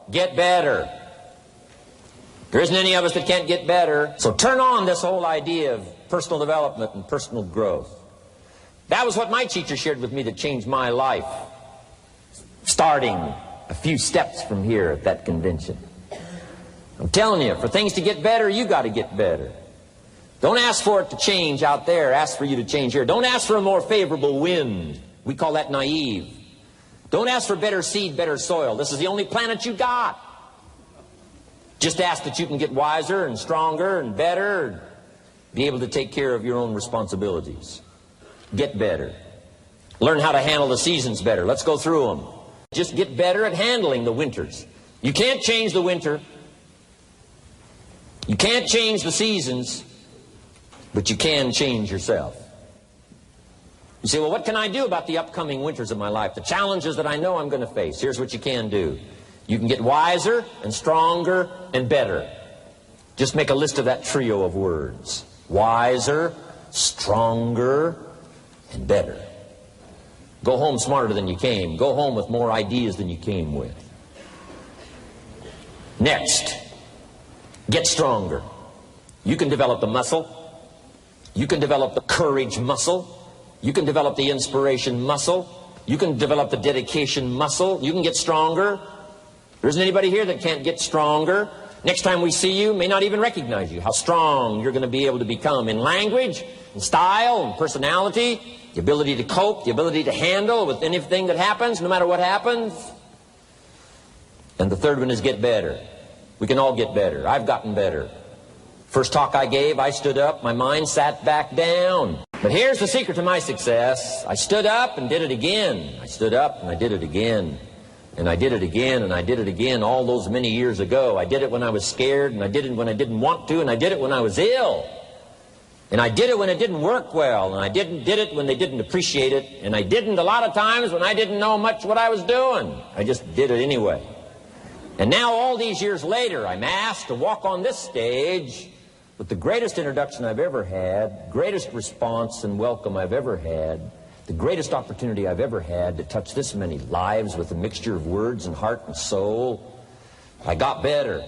Get better. There isn't any of us that can't get better. So turn on this whole idea of personal development and personal growth. That was what my teacher shared with me that changed my life. Starting a few steps from here at that convention. I'm telling you, for things to get better, you got to get better. Don't ask for it to change out there. Ask for you to change here. Don't ask for a more favorable wind. We call that naive. Don't ask for better seed, better soil. This is the only planet you got. Just ask that you can get wiser and stronger and better and be able to take care of your own responsibilities. Get better. Learn how to handle the seasons better. Let's go through them. Just get better at handling the winters. You can't change the winter. You can't change the seasons, but you can change yourself. You say, well, what can I do about the upcoming winters of my life? The challenges that I know I'm going to face. Here's what you can do. You can get wiser and stronger and better. Just make a list of that trio of words. Wiser, stronger, and better. Go home smarter than you came. Go home with more ideas than you came with. Next, get stronger. You can develop the muscle. You can develop the courage muscle. You can develop the inspiration muscle. You can develop the dedication muscle. You can get stronger. There isn't anybody here that can't get stronger. Next time we see you, may not even recognize you. How strong you're going to be able to become in language, in style, and personality, the ability to cope, the ability to handle with anything that happens, no matter what happens. And the third one is get better. We can all get better. I've gotten better. First talk I gave, I stood up, my mind sat back down. But here's the secret to my success. I stood up and did it again. I stood up and I did it again. And I did it again, and I did it again all those many years ago. I did it when I was scared, and I did it when I didn't want to, and I did it when I was ill. And I did it when it didn't work well, and I did it when they didn't appreciate it, and I didn't a lot of times when I didn't know much what I was doing. I just did it anyway. And now all these years later, I'm asked to walk on this stage with the greatest introduction I've ever had, greatest response and welcome I've ever had, the greatest opportunity I've ever had to touch this many lives with a mixture of words and heart and soul. I got better.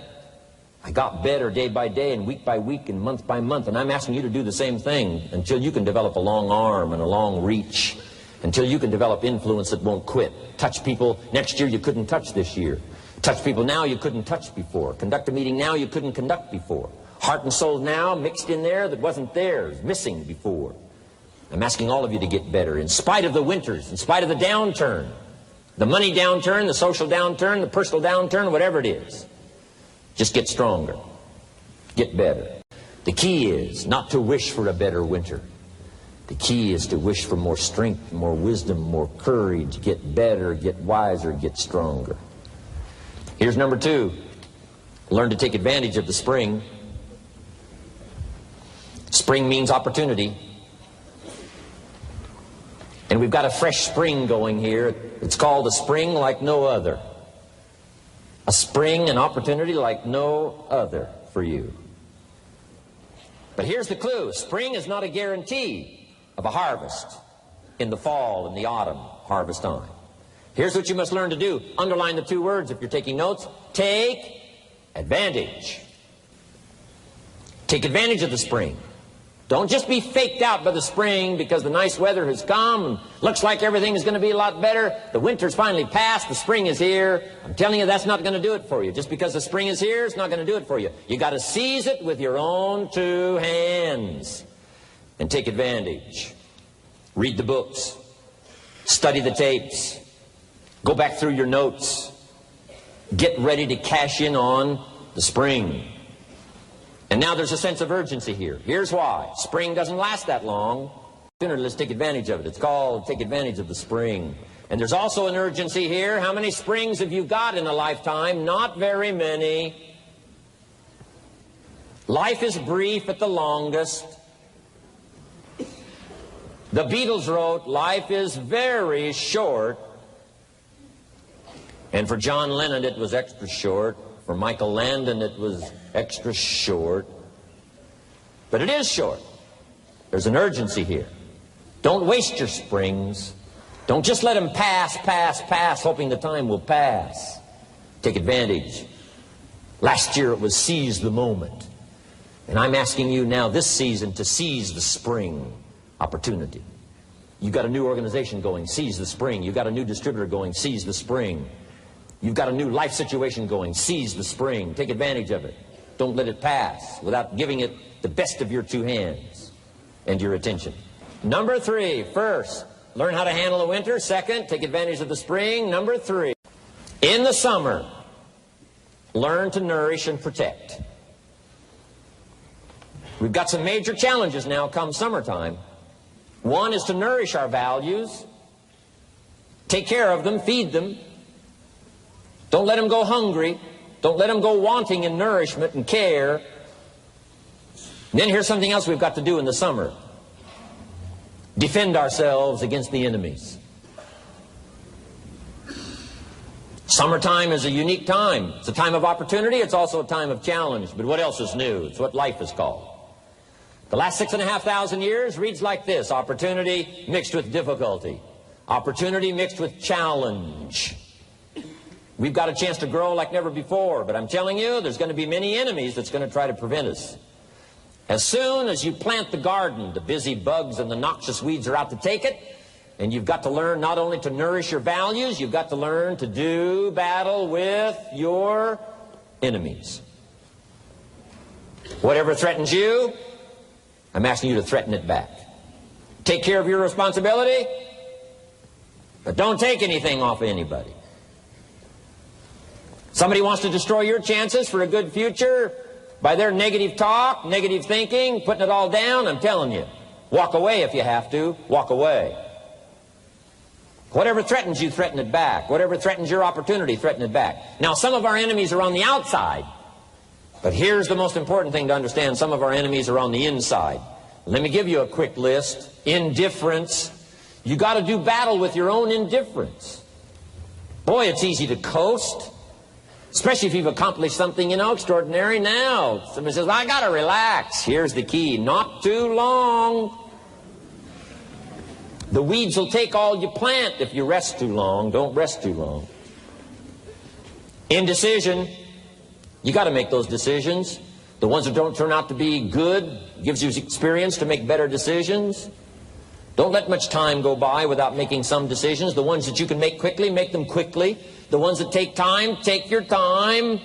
I got better day by day and week by week and month by month. And I'm asking you to do the same thing until you can develop a long arm and a long reach, until you can develop influence that won't quit. Touch people next year you couldn't touch this year. Touch people now you couldn't touch before. Conduct a meeting now you couldn't conduct before. Heart and soul now mixed in there that wasn't there, missing before. I'm asking all of you to get better in spite of the winters, in spite of the downturn, the money downturn, the social downturn, the personal downturn, whatever it is. Just get stronger. Get better. The key is not to wish for a better winter. The key is to wish for more strength, more wisdom, more courage, get better, get wiser, get stronger. Here's number 2. Learn to take advantage of the spring. Spring means opportunity. And we've got a fresh spring going here. It's called a spring like no other. A spring, an opportunity like no other for you. But here's the clue. Spring is not a guarantee of a harvest in the fall and the autumn harvest time. Here's what you must learn to do. Underline the 2 words if you're taking notes. Take advantage. Take advantage of the spring. Don't just be faked out by the spring because the nice weather has come and looks like everything is going to be a lot better. The winter's finally passed, the spring is here. I'm telling you, that's not going to do it for you. Just because the spring is here, it's not going to do it for you. You got to seize it with your own 2 hands and take advantage. Read the books. Study the tapes. Go back through your notes. Get ready to cash in on the spring. And now there's a sense of urgency here. Here's why. Spring doesn't last that long. Sooner, let's take advantage of it. It's called take advantage of the spring. And there's also an urgency here. How many springs have you got in a lifetime? Not very many. Life is brief at the longest. The Beatles wrote, life is very short. And for John Lennon, it was extra short. For Michael Landon, it was extra short. But it is short. There's an urgency here. Don't waste your springs. Don't just let them pass, hoping the time will pass. Take advantage. Last year it was seize the moment. And I'm asking you now this season to seize the spring opportunity. You've got a new organization going, seize the spring. You've got a new distributor going, seize the spring. You've got a new life situation going, seize the spring. Take advantage of it. Don't let it pass without giving it the best of your two hands and your attention. Number 3, first, learn how to handle the winter. Second, take advantage of the spring. Number 3, in the summer, learn to nourish and protect. We've got some major challenges now come summertime. One is to nourish our values, take care of them, feed them. Don't let them go hungry. Don't let them go wanting in nourishment and care. And then here's something else we've got to do in the summer. Defend ourselves against the enemies. Summertime is a unique time. It's a time of opportunity. It's also a time of challenge. But what else is new? It's what life is called. The last 6,500 years reads like this: opportunity mixed with difficulty. Opportunity mixed with challenge. We've got a chance to grow like never before, but I'm telling you, there's going to be many enemies that's going to try to prevent us. As soon as you plant the garden, the busy bugs and the noxious weeds are out to take it, and you've got to learn not only to nourish your values, you've got to learn to do battle with your enemies. Whatever threatens you, I'm asking you to threaten it back. Take care of your responsibility, but don't take anything off of anybody. Somebody wants to destroy your chances for a good future by their negative talk, negative thinking, putting it all down. I'm telling you, walk away if you have to. Walk away. Whatever threatens you, threaten it back. Whatever threatens your opportunity, threaten it back. Now, some of our enemies are on the outside. But here's the most important thing to understand. Some of our enemies are on the inside. Let me give you a quick list. Indifference. You got to do battle with your own indifference. Boy, it's easy to coast, especially if you've accomplished something, extraordinary. Now, somebody says, I got to relax. Here's the key. Not too long. The weeds will take all you plant if you rest too long. Don't rest too long. Indecision. You got to make those decisions. The ones that don't turn out to be good gives you experience to make better decisions. Don't let much time go by without making some decisions. The ones that you can make quickly, make them quickly. The ones that take time, take your time.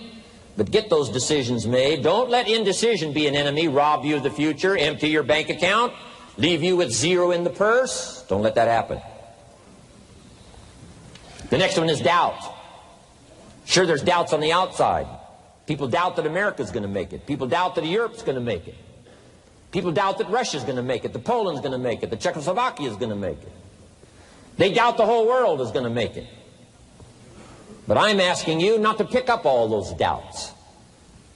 But get those decisions made. Don't let indecision be an enemy, rob you of the future, empty your bank account, leave you with zero in the purse. Don't let that happen. The next one is doubt. Sure, there's doubts on the outside. People doubt that America's going to make it. People doubt that Europe's going to make it. People doubt that Russia's going to make it, that Poland's going to make it, that Czechoslovakia's going to make it. They doubt the whole world is going to make it. But I'm asking you not to pick up all those doubts.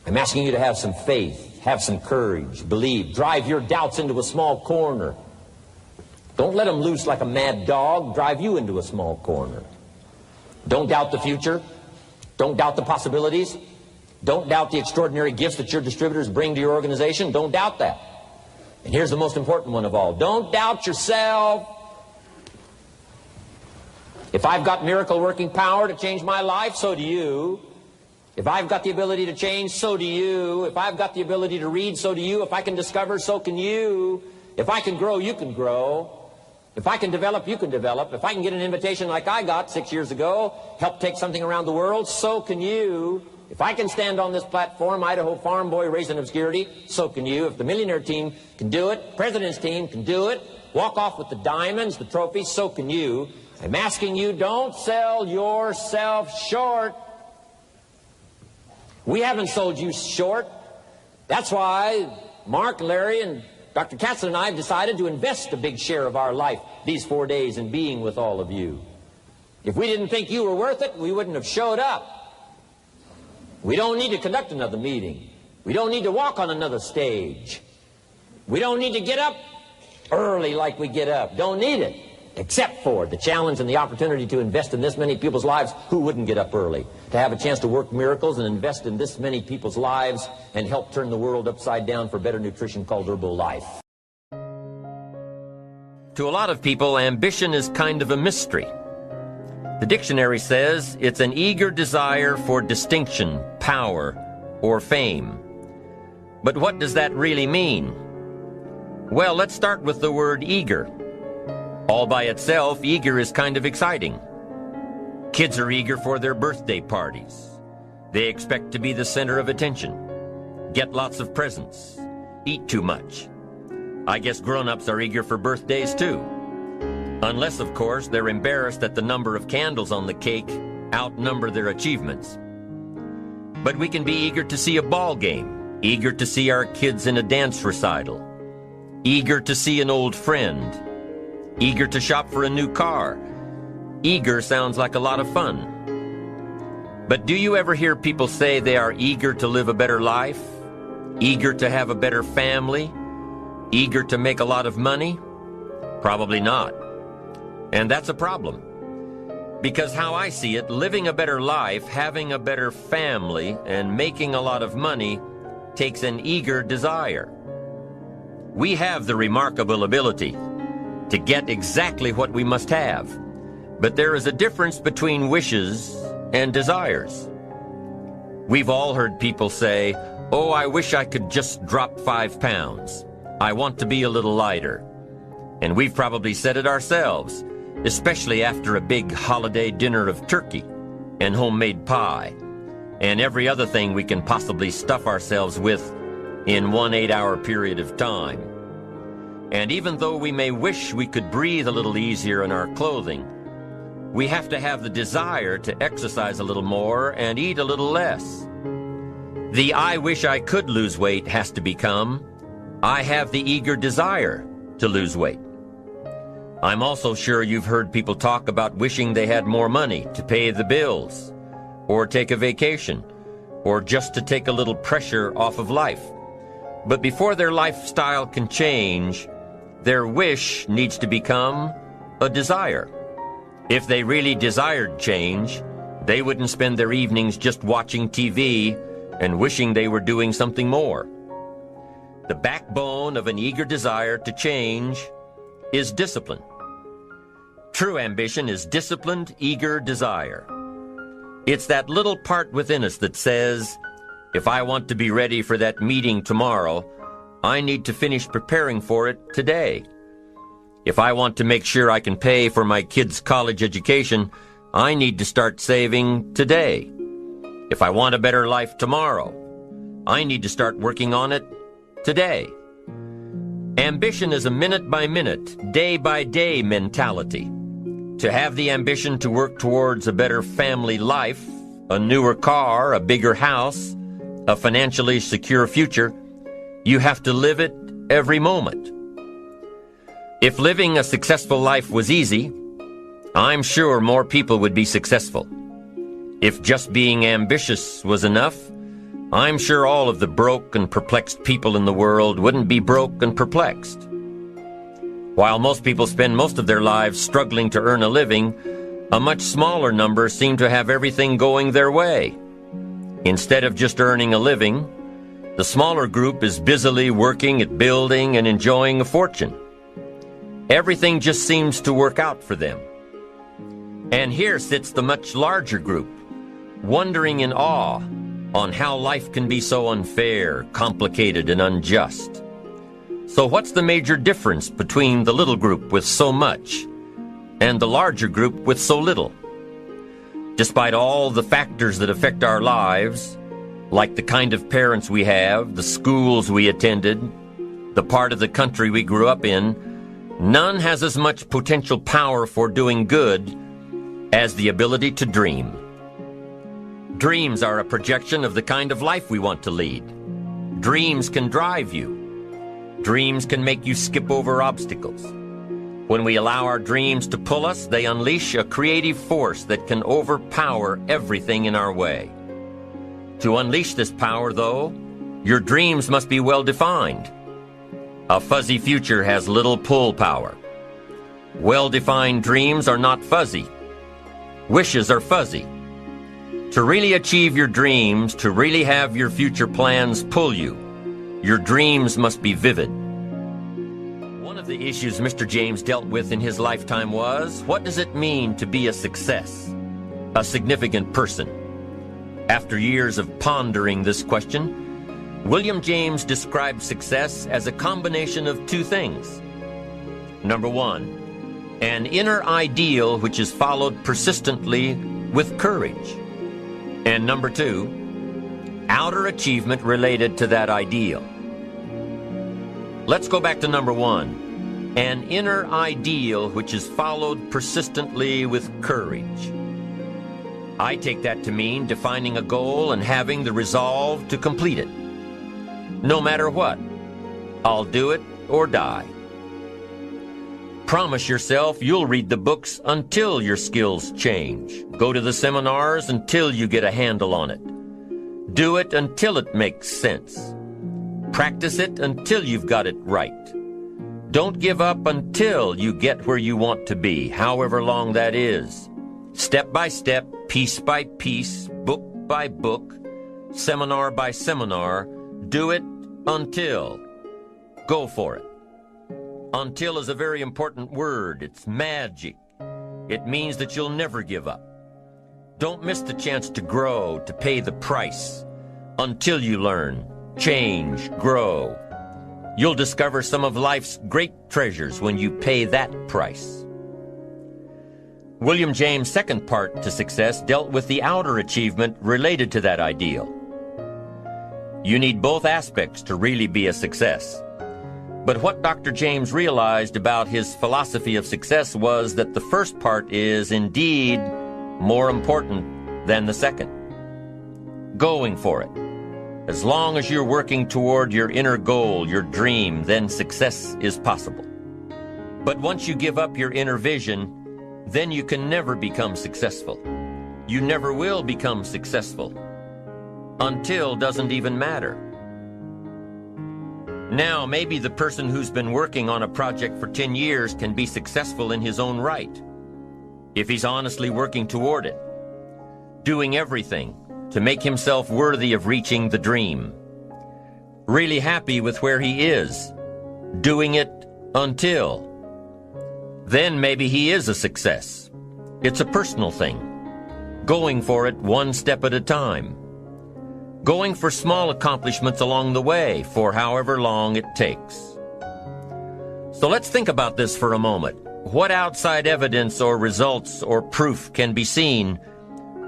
I'm asking you to have some faith, have some courage, believe, drive your doubts into a small corner. Don't let them loose like a mad dog, drive you into a small corner. Don't doubt the future. Don't doubt the possibilities. Don't doubt the extraordinary gifts that your distributors bring to your organization. Don't doubt that. And here's the most important one of all. Don't doubt yourself. If I've got miracle working power to change my life, so do you. If I've got the ability to change, so do you. If I've got the ability to read, so do you. If I can discover, so can you. If I can grow, you can grow. If I can develop, you can develop. If I can get an invitation like I got 6 years ago, help take something around the world, so can you. If I can stand on this platform, Idaho farm boy raised in obscurity, so can you. If the millionaire team can do it, president's team can do it, walk off with the diamonds, the trophies, so can you. I'm asking you, don't sell yourself short. We haven't sold you short. That's why Mark, Larry, and Dr. Katzin and I have decided to invest a big share of our life these 4 days in being with all of you. If we didn't think you were worth it, we wouldn't have showed up. We don't need to conduct another meeting. We don't need to walk on another stage. We don't need to get up early like we get up. Don't need it. Except for the challenge and the opportunity to invest in this many people's lives who wouldn't get up early. To have a chance to work miracles and invest in this many people's lives and help turn the world upside down for better nutrition called Herbalife. To a lot of people, ambition is kind of a mystery. The dictionary says it's an eager desire for distinction, power, or fame. But what does that really mean? Well, let's start with the word eager. All by itself, eager is kind of exciting. Kids are eager for their birthday parties. They expect to be the center of attention, get lots of presents, eat too much. I guess grown-ups are eager for birthdays too. Unless, of course, they're embarrassed that the number of candles on the cake outnumber their achievements. But we can be eager to see a ball game, eager to see our kids in a dance recital, eager to see an old friend, eager to shop for a new car. Eager sounds like a lot of fun. But do you ever hear people say they are eager to live a better life, eager to have a better family, eager to make a lot of money? Probably not. And that's a problem. Because how I see it, living a better life, having a better family, and making a lot of money takes an eager desire. We have the remarkable ability to get exactly what we must have. But there is a difference between wishes and desires. We've all heard people say, "Oh, I wish I could just drop 5 pounds. I want to be a little lighter." And we've probably said it ourselves, especially after a big holiday dinner of turkey and homemade pie and every other thing we can possibly stuff ourselves with in one 8-hour period of time. And even though we may wish we could breathe a little easier in our clothing, we have to have the desire to exercise a little more and eat a little less. The "I wish I could lose weight" has to become, "I have the eager desire to lose weight." I'm also sure you've heard people talk about wishing they had more money to pay the bills, or take a vacation, or just to take a little pressure off of life. But before their lifestyle can change, their wish needs to become a desire. If they really desired change, they wouldn't spend their evenings just watching TV and wishing they were doing something more. The backbone of an eager desire to change is discipline. True ambition is disciplined, eager desire. It's that little part within us that says, if I want to be ready for that meeting tomorrow, I need to finish preparing for it today. If I want to make sure I can pay for my kids' college education, I need to start saving today. If I want a better life tomorrow, I need to start working on it today. Ambition is a minute-by-minute, day-by-day mentality. To have the ambition to work towards a better family life, a newer car, a bigger house, a financially secure future, you have to live it every moment. If living a successful life was easy, I'm sure more people would be successful. If just being ambitious was enough, I'm sure all of the broke and perplexed people in the world wouldn't be broke and perplexed. While most people spend most of their lives struggling to earn a living, a much smaller number seem to have everything going their way. Instead of just earning a living, the smaller group is busily working at building and enjoying a fortune. Everything just seems to work out for them. And here sits the much larger group, wondering in awe on how life can be so unfair, complicated, and unjust. So what's the major difference between the little group with so much and the larger group with so little? Despite all the factors that affect our lives, like the kind of parents we have, the schools we attended, the part of the country we grew up in, none has as much potential power for doing good as the ability to dream. Dreams are a projection of the kind of life we want to lead. Dreams can drive you. Dreams can make you skip over obstacles. When we allow our dreams to pull us, they unleash a creative force that can overpower everything in our way. To unleash this power, though, your dreams must be well defined. A fuzzy future has little pull power. Well-defined dreams are not fuzzy. Wishes are fuzzy. To really achieve your dreams, to really have your future plans pull you, your dreams must be vivid. One of the issues Mr. James dealt with in his lifetime was, what does it mean to be a success, a significant person? After years of pondering this question, William James described success as a combination of two things. Number one, an inner ideal which is followed persistently with courage. And number two, outer achievement related to that ideal. Let's go back to number one, an inner ideal which is followed persistently with courage. I take that to mean defining a goal and having the resolve to complete it. No matter what, I'll do it or die. Promise yourself you'll read the books until your skills change. Go to the seminars until you get a handle on it. Do it until it makes sense. Practice it until you've got it right. Don't give up until you get where you want to be, however long that is. Step by step, piece by piece, book by book, seminar by seminar, do it until. Go for it. Until is a very important word. It's magic. It means that you'll never give up. Don't miss the chance to grow, to pay the price. Until you learn, change, grow. You'll discover some of life's great treasures when you pay that price. William James' second part to success dealt with the outer achievement related to that ideal. You need both aspects to really be a success. But what Dr. James realized about his philosophy of success was that the first part is indeed more important than the second. Going for it. As long as you're working toward your inner goal, your dream, then success is possible. But once you give up your inner vision, then you can never become successful. You never will become successful. Until doesn't even matter. Now, maybe the person who's been working on a project for 10 years can be successful in his own right, if he's honestly working toward it, doing everything to make himself worthy of reaching the dream, really happy with where he is, doing it until. Then maybe he is a success. It's a personal thing, going for it one step at a time. Going for small accomplishments along the way for however long it takes. So let's think about this for a moment. What outside evidence or results or proof can be seen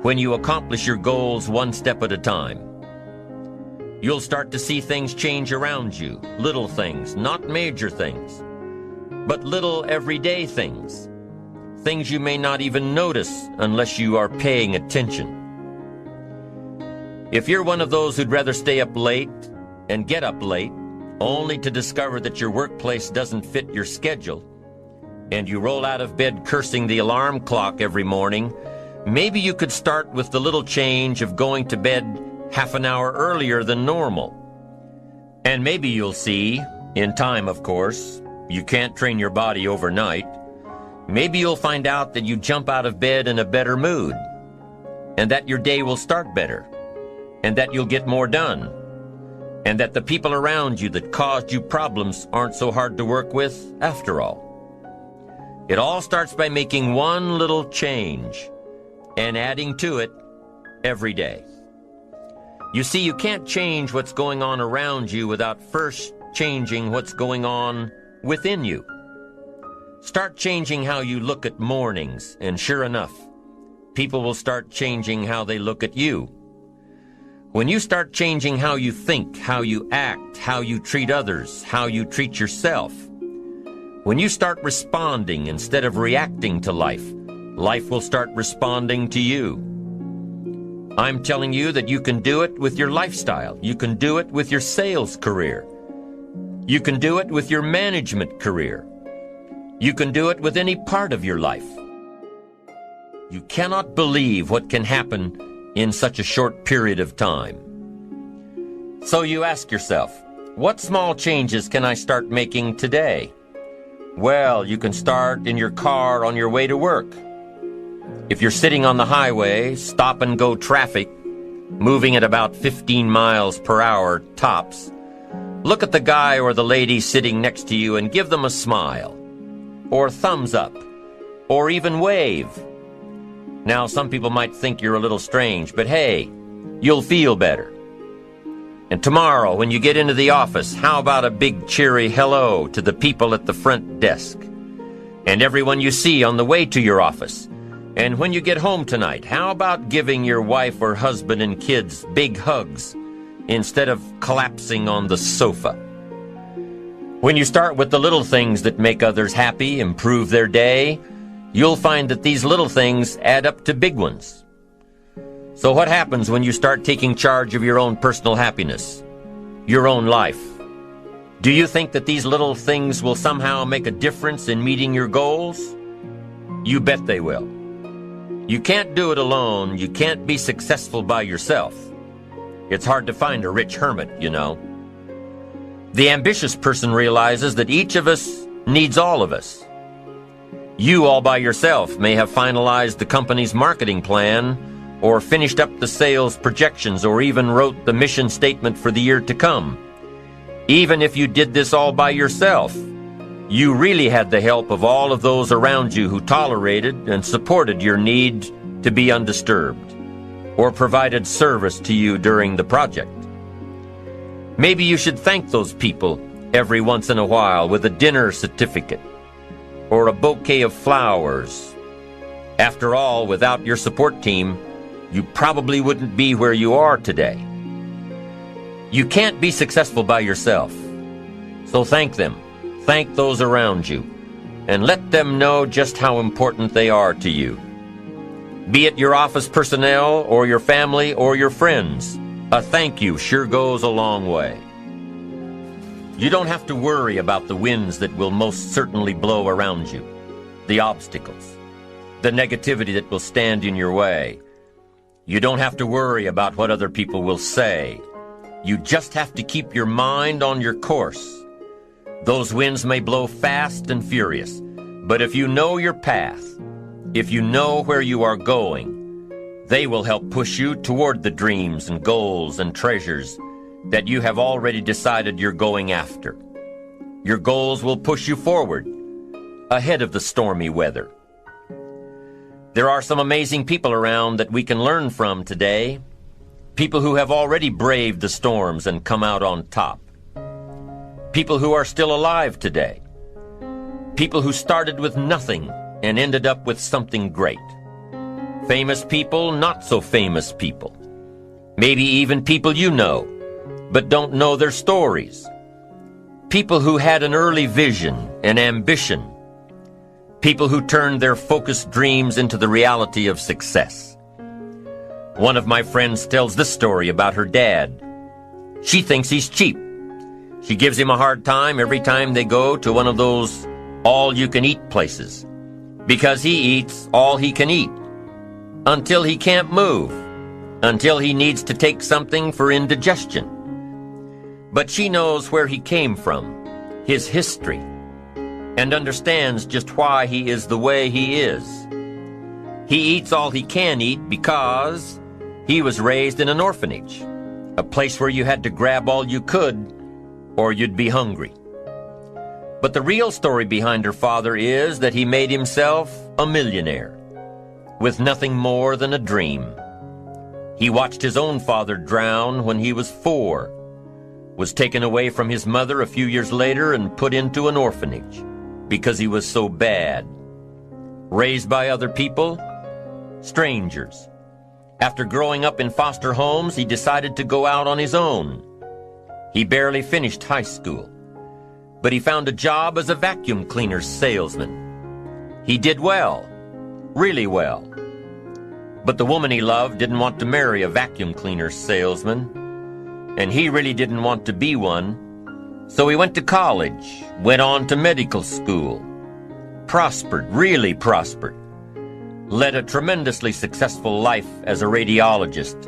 when you accomplish your goals one step at a time? You'll start to see things change around you, little things, not major things, but little everyday things, things you may not even notice unless you are paying attention. If you're one of those who'd rather stay up late and get up late, only to discover that your workplace doesn't fit your schedule, and you roll out of bed cursing the alarm clock every morning, maybe you could start with the little change of going to bed half an hour earlier than normal. And maybe you'll see, in time of course, you can't train your body overnight, maybe you'll find out that you jump out of bed in a better mood, and that your day will start better, and that you'll get more done, and that the people around you that caused you problems aren't so hard to work with after all. It all starts by making one little change and adding to it every day. You see, you can't change what's going on around you without first changing what's going on within you. Start changing how you look at mornings, and sure enough, people will start changing how they look at you. When you start changing how you think, how you act, how you treat others, how you treat yourself, when you start responding instead of reacting to life, life will start responding to you. I'm telling you that you can do it with your lifestyle. You can do it with your sales career. You can do it with your management career. You can do it with any part of your life. You cannot believe what can happen in such a short period of time. So you ask yourself, what small changes can I start making today? Well, you can start in your car on your way to work. If you're sitting on the highway, stop-and-go traffic, moving at about 15 miles per hour tops, Look at the guy or the lady sitting next to you and give them a smile, or thumbs up, or even wave. Now, some people might think you're a little strange, but hey, you'll feel better. And tomorrow, when you get into the office, how about a big cheery hello to the people at the front desk, and everyone you see on the way to your office? And when you get home tonight, how about giving your wife or husband and kids big hugs instead of collapsing on the sofa? When you start with the little things that make others happy, improve their day, you'll find that these little things add up to big ones. So what happens when you start taking charge of your own personal happiness, your own life? Do you think that these little things will somehow make a difference in meeting your goals? You bet they will. You can't do it alone. You can't be successful by yourself. It's hard to find a rich hermit, you know. The ambitious person realizes that each of us needs all of us. You all by yourself may have finalized the company's marketing plan, or finished up the sales projections, or even wrote the mission statement for the year to come. Even if you did this all by yourself, you really had the help of all of those around you who tolerated and supported your need to be undisturbed, or provided service to you during the project. Maybe you should thank those people every once in a while with a dinner certificate or a bouquet of flowers. After all, without your support team, you probably wouldn't be where you are today. You can't be successful by yourself, so thank them. Thank those around you, and let them know just how important they are to you. Be it your office personnel or your family or your friends, a thank you sure goes a long way. You don't have to worry about the winds that will most certainly blow around you, the obstacles, the negativity that will stand in your way. You don't have to worry about what other people will say. You just have to keep your mind on your course. Those winds may blow fast and furious, but if you know your path, if you know where you are going, they will help push you toward the dreams and goals and treasures that you have already decided you're going after. Your goals will push you forward, ahead of the stormy weather. There are some amazing people around that we can learn from today, people who have already braved the storms and come out on top. People who are still alive today. People who started with nothing and ended up with something great. Famous people, not so famous people. Maybe even people you know, but don't know their stories. People who had an early vision and ambition. People who turned their focused dreams into the reality of success. One of my friends tells this story about her dad. She thinks he's cheap. She gives him a hard time every time they go to one of those all-you-can-eat places, because he eats all he can eat, until he can't move, until he needs to take something for indigestion. But she knows where he came from, his history, and understands just why he is the way he is. He eats all he can eat because he was raised in an orphanage, a place where you had to grab all you could or you'd be hungry. But the real story behind her father is that he made himself a millionaire with nothing more than a dream. He watched his own father drown when he was 4, was taken away from his mother a few years later and put into an orphanage because he was so bad. Raised by other people, strangers. After growing up in foster homes, he decided to go out on his own. He barely finished high school, but he found a job as a vacuum cleaner salesman. He did well, really well. But the woman he loved didn't want to marry a vacuum cleaner salesman, and he really didn't want to be one. So he went to college, went on to medical school, prospered, really prospered, led a tremendously successful life as a radiologist,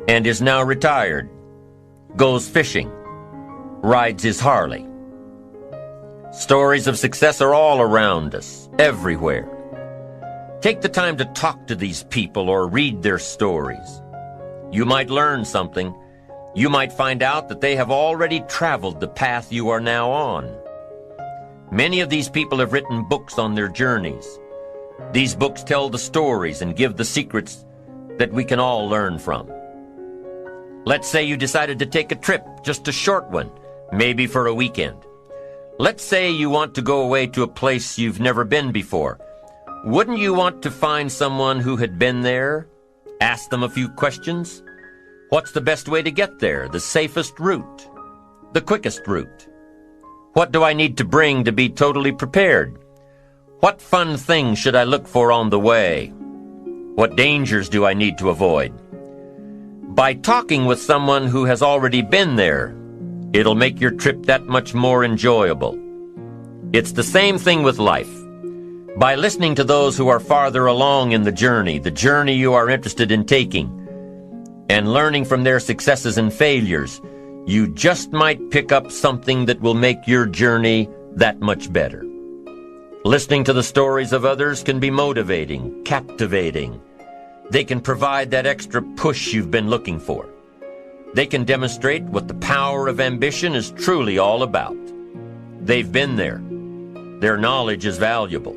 and is now retired, goes fishing, rides his Harley. Stories of success are all around us, everywhere. Take the time to talk to these people or read their stories. You might learn something. You might find out that they have already traveled the path you are now on. Many of these people have written books on their journeys. These books tell the stories and give the secrets that we can all learn from. Let's say you decided to take a trip, just a short one, maybe for a weekend. Let's say you want to go away to a place you've never been before. Wouldn't you want to find someone who had been there? Ask them a few questions? What's the best way to get there? The safest route? The quickest route? What do I need to bring to be totally prepared? What fun things should I look for on the way? What dangers do I need to avoid? By talking with someone who has already been there, it'll make your trip that much more enjoyable. It's the same thing with life. By listening to those who are farther along in the journey you are interested in taking, and learning from their successes and failures, you just might pick up something that will make your journey that much better. Listening to the stories of others can be motivating, captivating. They can provide that extra push you've been looking for. They can demonstrate what the power of ambition is truly all about. They've been there. Their knowledge is valuable.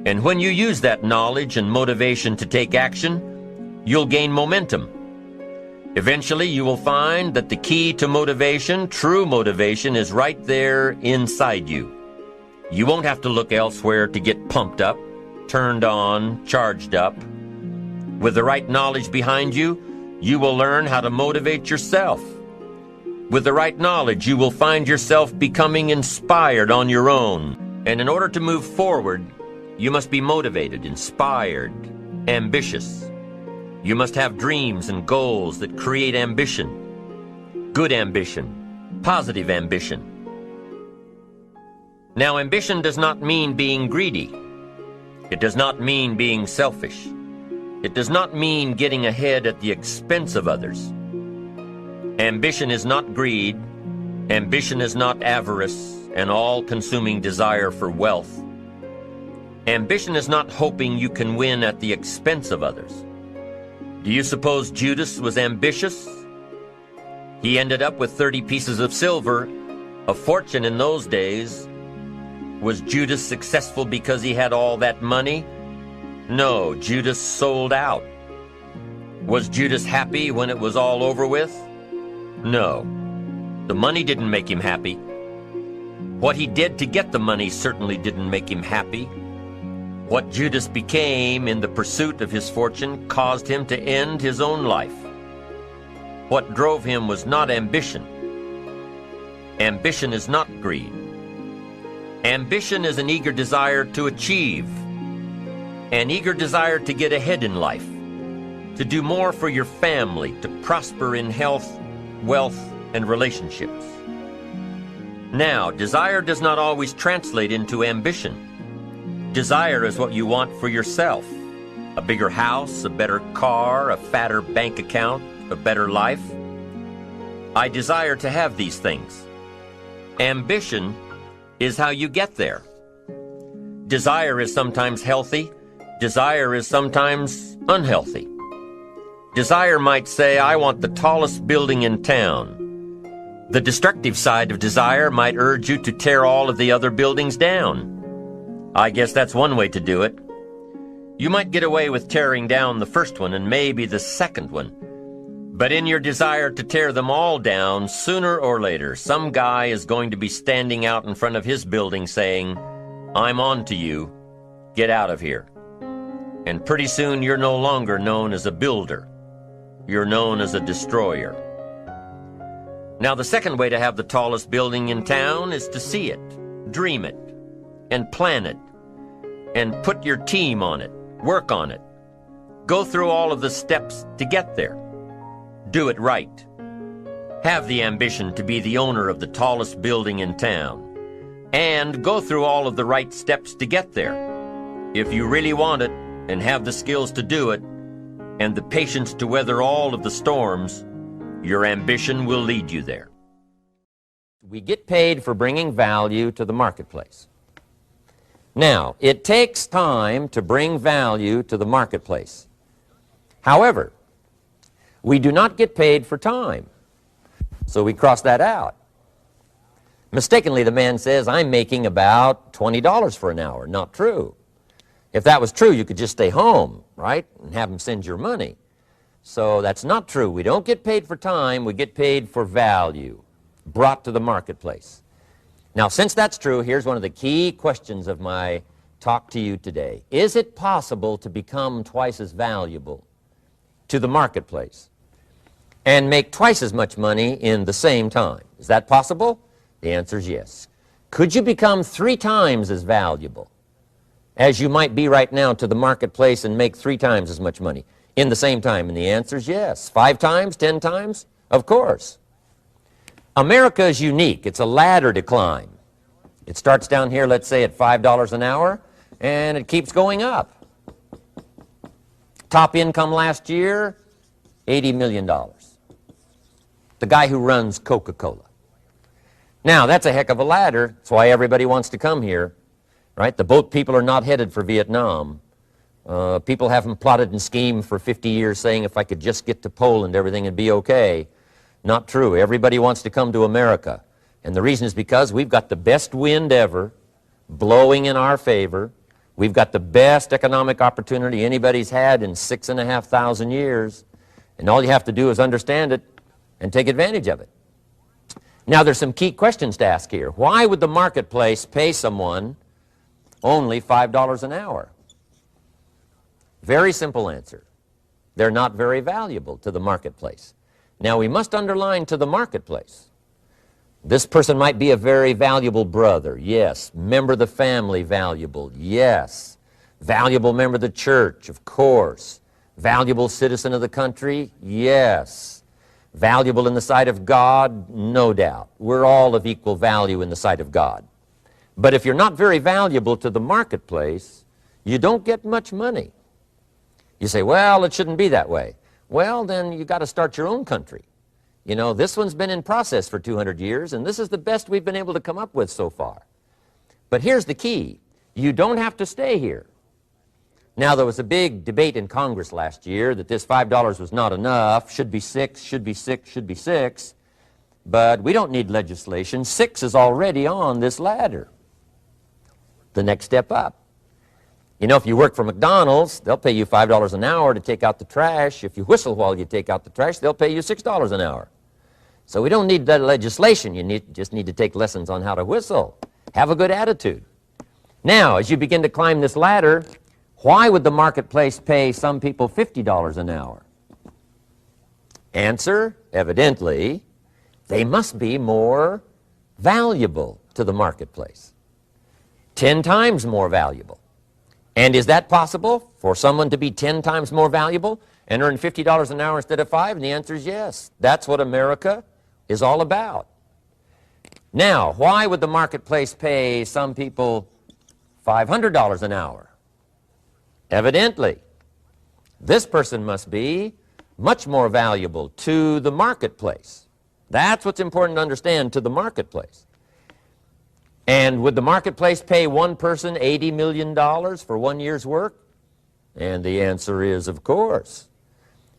And when you use that knowledge and motivation to take action, you'll gain momentum. Eventually, you will find that the key to motivation, true motivation, is right there inside you. You won't have to look elsewhere to get pumped up, turned on, charged up. With the right knowledge behind you, you will learn how to motivate yourself. With the right knowledge, you will find yourself becoming inspired on your own. And in order to move forward, you must be motivated, inspired, ambitious. You must have dreams and goals that create ambition. Good ambition, positive ambition. Now, ambition does not mean being greedy. It does not mean being selfish. It does not mean getting ahead at the expense of others. Ambition is not greed. Ambition is not avarice, an all-consuming desire for wealth. Ambition is not hoping you can win at the expense of others. Do you suppose Judas was ambitious? He ended up with 30 pieces of silver, a fortune in those days. Was Judas successful because he had all that money? No, Judas sold out. Was Judas happy when it was all over with? No. The money didn't make him happy. What he did to get the money certainly didn't make him happy. What Judas became in the pursuit of his fortune caused him to end his own life. What drove him was not ambition. Ambition is not greed. Ambition is an eager desire to achieve, an eager desire to get ahead in life, to do more for your family, to prosper in health, wealth, and relationships. Now, desire does not always translate into ambition. Desire is what you want for yourself. A bigger house, a better car, a fatter bank account, a better life. I desire to have these things. Ambition is how you get there. Desire is sometimes healthy. Desire is sometimes unhealthy. Desire might say, I want the tallest building in town. The destructive side of desire might urge you to tear all of the other buildings down. I guess that's one way to do it. You might get away with tearing down the first one and maybe the second one. But in your desire to tear them all down, sooner or later, some guy is going to be standing out in front of his building saying, I'm on to you. Get out of here. And pretty soon you're no longer known as a builder. You're known as a destroyer. Now, the second way to have the tallest building in town is to see it, dream it, and plan it, and put your team on it, work on it. Go through all of the steps to get there. Do it right. Have the ambition to be the owner of the tallest building in town. And go through all of the right steps to get there. If you really want it, and have the skills to do it, and the patience to weather all of the storms, your ambition will lead you there. We get paid for bringing value to the marketplace. Now, it takes time to bring value to the marketplace. However, we do not get paid for time. So we cross that out. Mistakenly, the man says, I'm making about $20 for an hour. Not true. If that was true, you could just stay home, right, and have him send your money. So that's not true. We don't get paid for time. We get paid for value brought to the marketplace. Now, since that's true, here's one of the key questions of my talk to you today. Is it possible to become twice as valuable to the marketplace and make twice as much money in the same time? Is that possible? The answer is yes. Could you become 3 times as valuable as you might be right now to the marketplace and make 3 times as much money in the same time? And the answer is yes. 5 times, 10 times? Of course. America is unique. It's a ladder to climb. It starts down here, let's say, at $5 an hour, and it keeps going up. Top income last year, $80 million. The guy who runs Coca-Cola. Now, that's a heck of a ladder. That's why everybody wants to come here, right? The boat people are not headed for Vietnam. People haven't plotted and schemed for 50 years saying if I could just get to Poland, everything would be okay. Not true. Everybody wants to come to America. And the reason is because we've got the best wind ever blowing in our favor. We've got the best economic opportunity anybody's had in 6,500 years. And all you have to do is understand it and take advantage of it. Now, there's some key questions to ask here. Why would the marketplace pay someone only $5 an hour? Very simple answer. They're not very valuable to the marketplace. Now, we must underline to the marketplace. This person might be a very valuable brother, yes. Member of the family, valuable, yes. Valuable member of the church, of course. Valuable citizen of the country, yes. Valuable in the sight of God, no doubt. We're all of equal value in the sight of God. But if you're not very valuable to the marketplace, you don't get much money. You say, well, it shouldn't be that way. Well, then you got to start your own country. You know, this one's been in process for 200 years, and this is the best we've been able to come up with so far. But here's the key. You don't have to stay here. Now, there was a big debate in Congress last year that this $5 was not enough, should be 6, should be 6, should be 6. But we don't need legislation. 6 is already on this ladder. The next step up. You know, if you work for McDonald's, they'll pay you $5 an hour to take out the trash. If you whistle while you take out the trash, they'll pay you $6 an hour. So we don't need that legislation. You just need to take lessons on how to whistle. Have a good attitude. Now, as you begin to climb this ladder, why would the marketplace pay some people $50 an hour? Answer, evidently, they must be more valuable to the marketplace. 10 times more valuable. And is that possible for someone to be 10 times more valuable and earn $50 an hour instead of 5? And the answer is yes. That's what America is all about. Now, why would the marketplace pay some people $500 an hour? Evidently, this person must be much more valuable to the marketplace. That's what's important to understand, to the marketplace. And would the marketplace pay one person $80 million for 1 year's work? And the answer is, of course.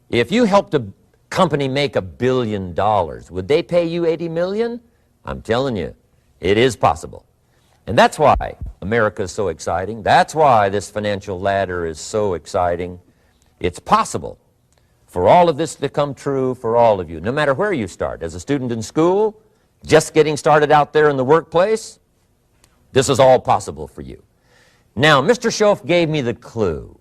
If you helped a company make $1 billion, would they pay you $80 million? I'm telling you, it is possible. And that's why America is so exciting. That's why this financial ladder is so exciting. It's possible for all of this to come true for all of you, no matter where you start. As a student in school, just getting started out there in the workplace, this is all possible for you. Now, Mr. Schoaf gave me the clue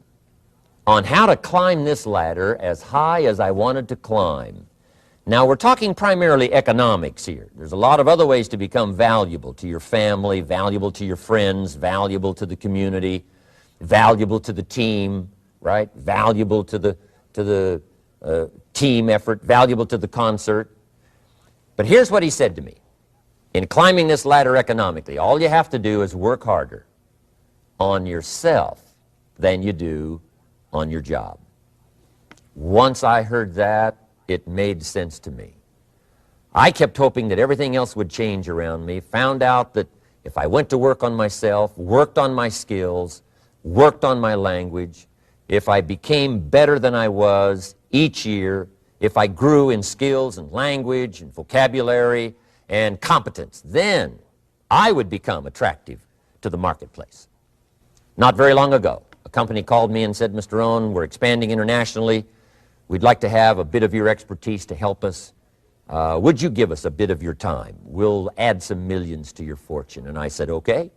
on how to climb this ladder as high as I wanted to climb. Now, we're talking primarily economics here. There's a lot of other ways to become valuable to your family, valuable to your friends, valuable to the community, valuable to the team, right? Valuable to the team effort, valuable to the concert. But here's what he said to me. In climbing this ladder economically, all you have to do is work harder on yourself than you do on your job. Once I heard that, it made sense to me. I kept hoping that everything else would change around me, found out that if I went to work on myself, worked on my skills, worked on my language, if I became better than I was each year, if I grew in skills and language and vocabulary and competence, then I would become attractive to the marketplace. Not very long ago, a company called me and said, Mr. Owen, we're expanding internationally. We'd like to have a bit of your expertise to help us. Would you give us a bit of your time? We'll add some millions to your fortune. And I said, okay.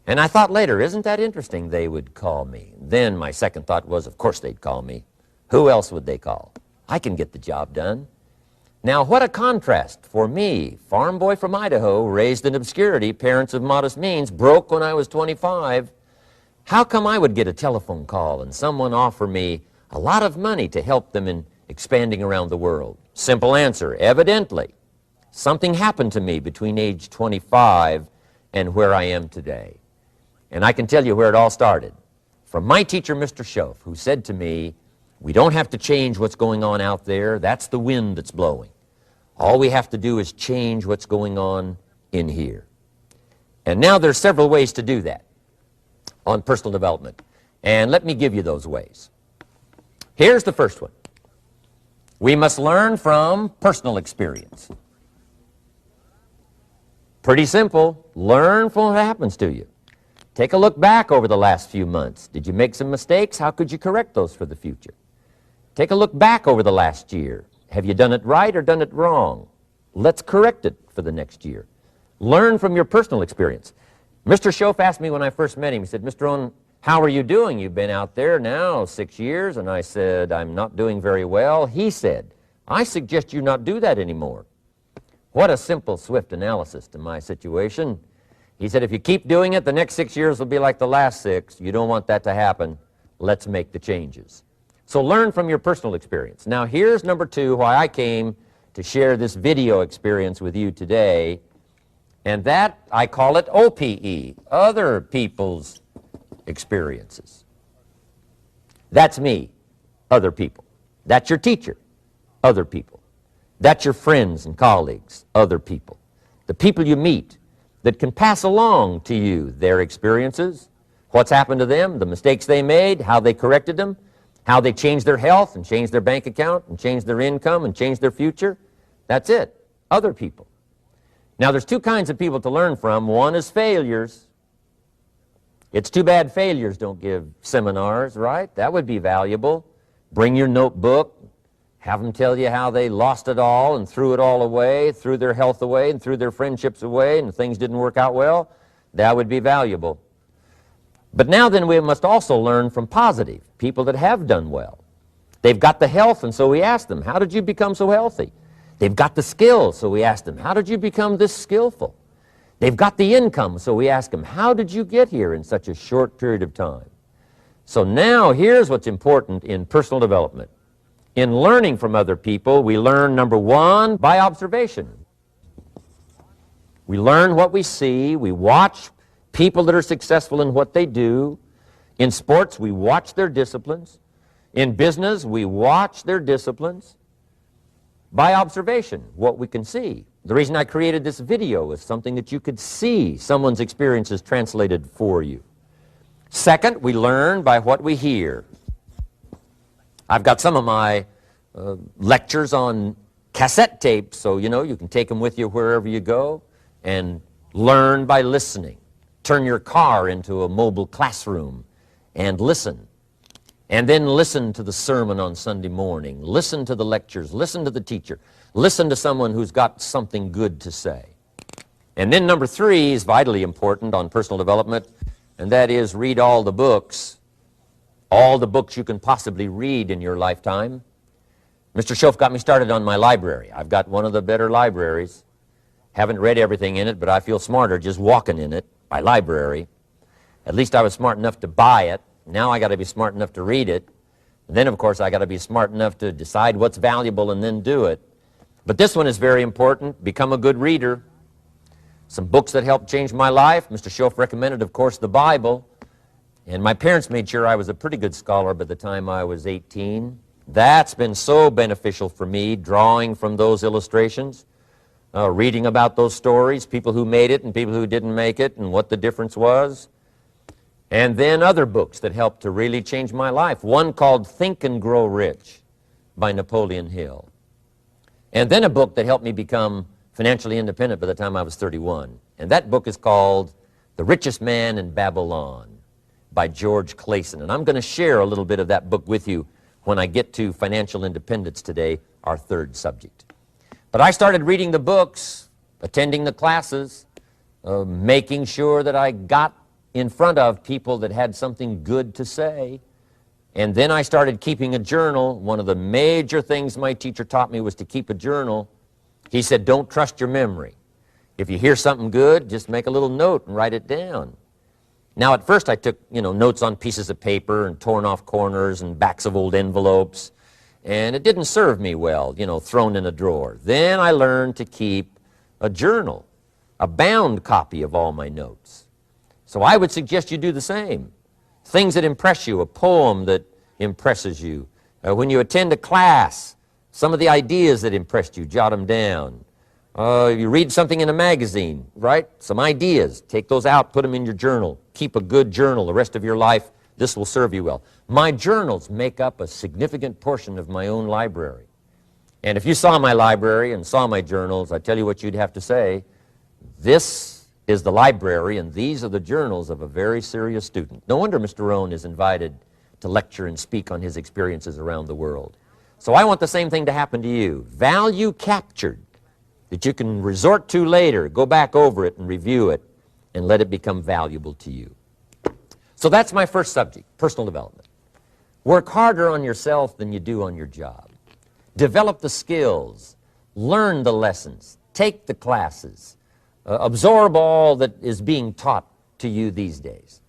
And I thought later, isn't that interesting they would call me? Then my second thought was, of course they'd call me. Who else would they call? I can get the job done. Now, what a contrast for me, farm boy from Idaho, raised in obscurity, parents of modest means, broke when I was 25. How come I would get a telephone call and someone offer me a lot of money to help them in expanding around the world? Simple answer, evidently, something happened to me between age 25 and where I am today. And I can tell you where it all started. From my teacher, Mr. Schoaf, who said to me, we don't have to change what's going on out there. That's the wind that's blowing. All we have to do is change what's going on in here. And now there's several ways to do that on personal development. And let me give you those ways. Here's the first one. We must learn from personal experience. Pretty simple. Learn from what happens to you. Take a look back over the last few months. Did you make some mistakes? How could you correct those for the future? Take a look back over the last year. Have you done it right or done it wrong? Let's correct it for the next year. Learn from your personal experience. Mr. Schoaf asked me when I first met him, he said, Mr. Owen, how are you doing? You've been out there now 6 years. And I said, I'm not doing very well. He said, I suggest you not do that anymore. What a simple, swift analysis to my situation. He said, if you keep doing it, the next 6 years will be like the last 6. You don't want that to happen. Let's make the changes. So learn from your personal experience. Now here's number 2, why I came to share this video experience with you today. And that, I call it OPE, other people's experiences. That's me, other people. That's your teacher, other people. That's your friends and colleagues, other people. The people you meet that can pass along to you their experiences, what's happened to them, the mistakes they made, how they corrected them, how they changed their health and changed their bank account and changed their income and changed their future. That's it, other people. Now there's 2 kinds of people to learn from. One is failures. It's too bad failures don't give seminars, right? That would be valuable. Bring your notebook, have them tell you how they lost it all and threw it all away, threw their health away and threw their friendships away and things didn't work out well. That would be valuable. But now then we must also learn from positive, people that have done well. They've got the health, and so we ask them, how did you become so healthy? They've got the skills, so we ask them, how did you become this skillful? They've got the income, so we ask them, how did you get here in such a short period of time? So now here's what's important in personal development. In learning from other people, we learn, number 1, by observation. We learn what we see, we watch people that are successful in what they do. In sports, we watch their disciplines. In business, we watch their disciplines. By observation, what we can see. The reason I created this video is something that you could see someone's experiences translated for you. Second, we learn by what we hear. I've got some of my lectures on cassette tapes, so you can take them with you wherever you go and learn by listening. Turn your car into a mobile classroom and listen. And then listen to the sermon on Sunday morning. Listen to the lectures. Listen to the teacher. Listen to someone who's got something good to say. And then number 3 is vitally important on personal development, and that is read all the books you can possibly read in your lifetime. Mr. Schoaf got me started on my library. I've got one of the better libraries. Haven't read everything in it, but I feel smarter just walking in it. My library. At least I was smart enough to buy it. Now I got to be smart enough to read it. And then, of course, I got to be smart enough to decide what's valuable and then do it. But this one is very important. Become a good reader. Some books that helped change my life. Mr. Schoaf recommended, of course, the Bible. And my parents made sure I was a pretty good scholar by the time I was 18. That's been so beneficial for me, drawing from those illustrations. Reading about those stories, people who made it and people who didn't make it and what the difference was. And then other books that helped to really change my life. One called Think and Grow Rich. by Napoleon Hill. And then a book that helped me become financially independent by the time I was 31. And that book is called The Richest Man in Babylon by George Clason. And I'm going to share a little bit of that book with you when I get to financial independence today, our third subject. But I started reading the books, attending the classes, making sure that I got in front of people that had something good to say. And then I started keeping a journal. One of the major things my teacher taught me was to keep a journal. He said, don't trust your memory. If you hear something good, just make a little note and write it down. Now, at first I took, notes on pieces of paper and torn off corners and backs of old envelopes. And it didn't serve me well, thrown in a drawer. Then I learned to keep a journal, a bound copy of all my notes. So I would suggest you do the same. Things that impress you, a poem that impresses you. When you attend a class, some of the ideas that impressed you, jot them down. You read something in a magazine, right? Some ideas. Take those out, put them in your journal. Keep a good journal the rest of your life. This will serve you well. My journals make up a significant portion of my own library. And if you saw my library and saw my journals, I tell you what you'd have to say. This is the library, and these are the journals of a very serious student. No wonder Mr. Rohn is invited to lecture and speak on his experiences around the world. So I want the same thing to happen to you. Value captured that you can resort to later, go back over it and review it, and let it become valuable to you. So that's my first subject, personal development. Work harder on yourself than you do on your job. Develop the skills, learn the lessons, take the classes, absorb all that is being taught to you these days.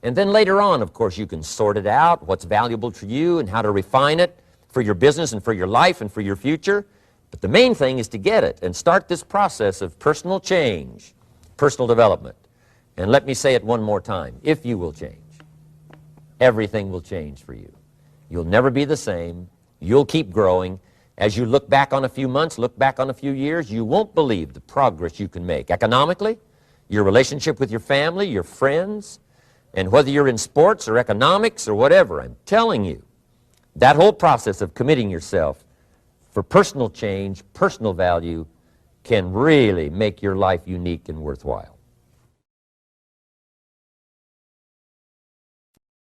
And then later on, of course, you can sort it out, what's valuable to you and how to refine it for your business and for your life and for your future. But the main thing is to get it and start this process of personal change, personal development. And let me say it one more time. If you will change, everything will change for you. You'll never be the same. You'll keep growing. As you look back on a few months, look back on a few years, you won't believe the progress you can make. Economically, your relationship with your family, your friends, and whether you're in sports or economics or whatever, I'm telling you, that whole process of committing yourself for personal change, personal value, can really make your life unique and worthwhile.